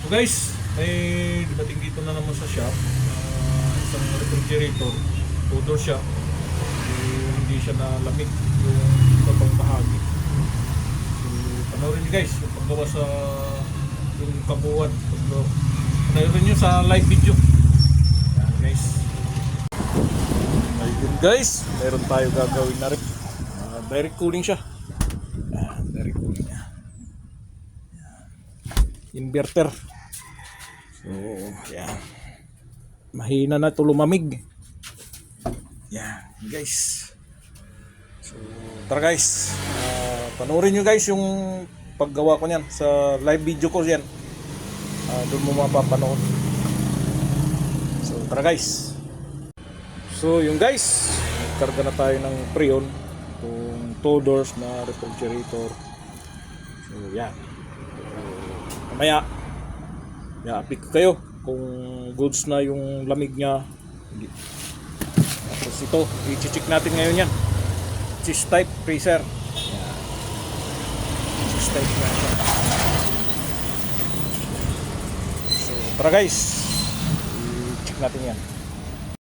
So guys, may dumating dito na naman sa shop. Isang refrigerator, two-door shop. Hindi siya nalamig yung ibang bahagi. So panoorin nyo guys yung paggawa sa yung kabuuan. Panoorin nyo sa live video. Yan guys. Ayun guys, meron tayo gagawin na rin. Direct cooling siya. Direct cooling niya. Inverter. So, yan. Mahina na ito lumamig. Yan, guys. So, tara guys. Panoorin nyo guys yung paggawa ko niyan sa live video ko yan. Doon mo mapapanood. So, tara guys. So, yung guys, karga na tayo ng Freon. Itong two doors na refrigerator. So, yan. Mamaya i-update ko kayo kung goods na yung lamig nya. Tapos ito i-check natin ngayon yan, cheese type freezer. Cheese type na siya. So tara guys, i-check natin yan.